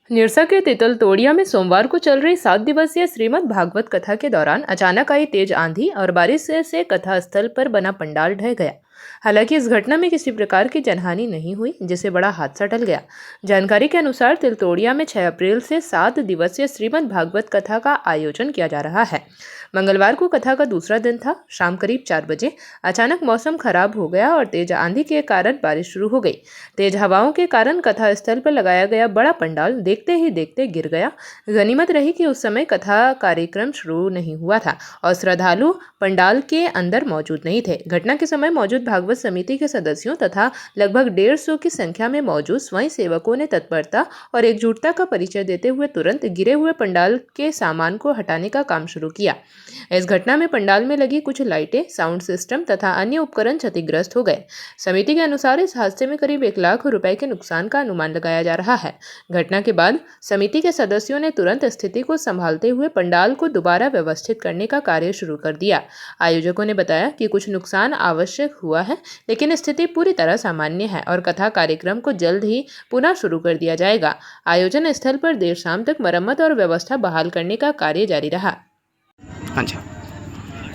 निरसा के तितलतोड़िया में सोमवार को चल रही 7 दिवसीय श्रीमद् भागवत कथा के दौरान अचानक आई तेज आंधी और बारिश से कथा स्थल पर बना पंडाल ढह गया। हालांकि इस घटना में किसी प्रकार की जनहानि नहीं हुई, जिससे बड़ा हादसा टल गया। जानकारी के अनुसार तिलतोड़िया में 6 अप्रैल से 7 दिवसीय श्रीमद् भागवत कथा का आयोजन किया जा रहा है। मंगलवार को कथा का दूसरा दिन था। शाम करीब 4 बजे अचानक मौसम खराब हो गया और तेज आंधी के कारण बारिश शुरू हो गई। तेज हवाओं के कारण कथा स्थल पर लगाया गया बड़ा पंडाल देखते ही देखते गिर गया। गनीमत रही कि उस समय कथा कार्यक्रम शुरू नहीं हुआ था और श्रद्धालु पंडाल के अंदर मौजूद नहीं थे। घटना के समय मौजूद भागवत समिति के सदस्यों तथा लगभग 150 की संख्या में मौजूद स्वयं सेवकों ने तत्परता और एकजुटता का परिचय देते हुए तुरंत गिरे हुए पंडाल के सामान को हटाने का काम शुरू किया। इस घटना में पंडाल में लगी कुछ लाइटें, साउंड सिस्टम तथा अन्य उपकरण क्षतिग्रस्त हो गए। समिति के अनुसार इस हादसे में करीब 1 लाख रुपए के नुकसान का अनुमान लगाया जा रहा है। घटना के बाद समिति के सदस्यों ने तुरंत स्थिति को संभालते हुए पंडाल को दोबारा व्यवस्थित करने का कार्य शुरू कर दिया। आयोजकों ने बताया कि कुछ नुकसान आवश्यक हुआ है, लेकिन स्थिति पूरी तरह सामान्य है और कथा कार्यक्रम को जल्द ही पुनः शुरू कर दिया जाएगा। आयोजन स्थल पर देर शाम तक मरम्मत और व्यवस्था बहाल करने का कार्य जारी रहा। अच्छा,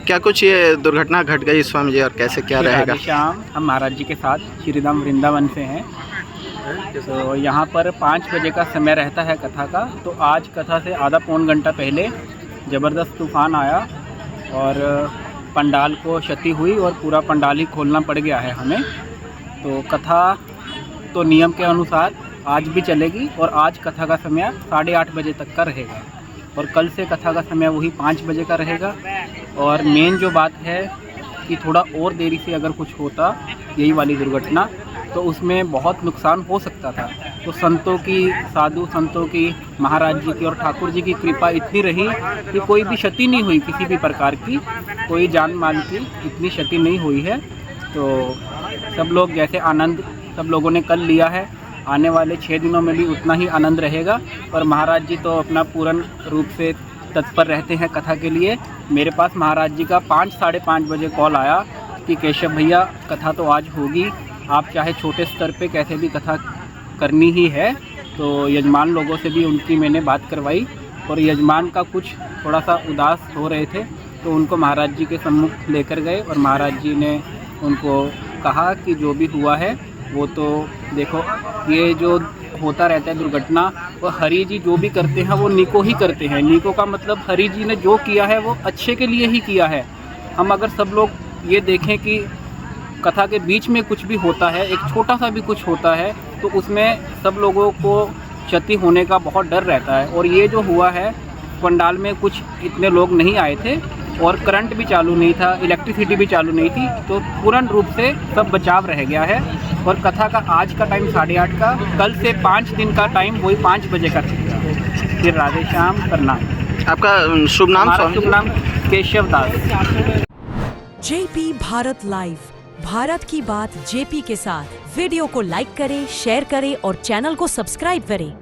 क्या कुछ ये दुर्घटना घट गई स्वामी जी और कैसे क्या रहेगा? शाम हम महाराज जी के साथ श्रीधाम वृंदावन से हैं। तो यहाँ पर 5 बजे का समय रहता है कथा का। तो आज कथा से आधा पौन घंटा पहले ज़बरदस्त तूफान आया और पंडाल को क्षति हुई और पूरा पंडाल ही खोलना पड़ गया है हमें। तो कथा तो नियम के अनुसार आज भी चलेगी और आज कथा का समय 8:30 बजे तक का रहेगा और कल से कथा का समय वही 5 बजे का रहेगा। और मेन जो बात है कि थोड़ा और देरी से अगर कुछ होता यही वाली दुर्घटना तो उसमें बहुत नुकसान हो सकता था। तो संतों की, साधु संतों की, महाराज जी की और ठाकुर जी की कृपा इतनी रही कि कोई भी क्षति नहीं हुई, किसी भी प्रकार की कोई जान माल की इतनी क्षति नहीं हुई है। तो सब लोग जैसे आनंद सब लोगों ने कल लिया है, आने वाले 6 दिनों में भी उतना ही आनंद रहेगा। और महाराज जी तो अपना पूर्ण रूप से तत्पर रहते हैं कथा के लिए। मेरे पास महाराज जी का 5 साढ़े 5 बजे कॉल आया कि केशव भैया कथा तो आज होगी, आप चाहे छोटे स्तर पे कैसे भी कथा करनी ही है। तो यजमान लोगों से भी उनकी मैंने बात करवाई और यजमान का कुछ थोड़ा सा उदास हो रहे थे तो उनको महाराज जी के सम्मुख लेकर गए और महाराज जी ने उनको कहा कि जो भी हुआ है वो तो देखो, ये जो होता रहता है दुर्घटना, वो हरि जी जो भी करते हैं वो नीको ही करते हैं। नीको का मतलब हरि जी ने जो किया है वो अच्छे के लिए ही किया है। हम अगर सब लोग ये देखें कि कथा के बीच में कुछ भी होता है, एक छोटा सा भी कुछ होता है, तो उसमें सब लोगों को क्षति होने का बहुत डर रहता है। और ये जो हुआ है, पंडाल में कुछ इतने लोग नहीं आए थे और करंट भी चालू नहीं था, इलेक्ट्रिसिटी भी चालू नहीं थी, तो पूर्ण रूप से सब बचाव रह गया है। और कथा का आज का टाइम 8:30 का, कल से 5 दिन का टाइम वही 5 बजे का रहेगा। फिर राधे श्याम करना। आपका शुभ नाम? शुभ नाम केशव दास। जेपी भारत लाइव, भारत की बात जेपी के साथ। वीडियो को लाइक करें, शेयर करें और चैनल को सब्सक्राइब करें।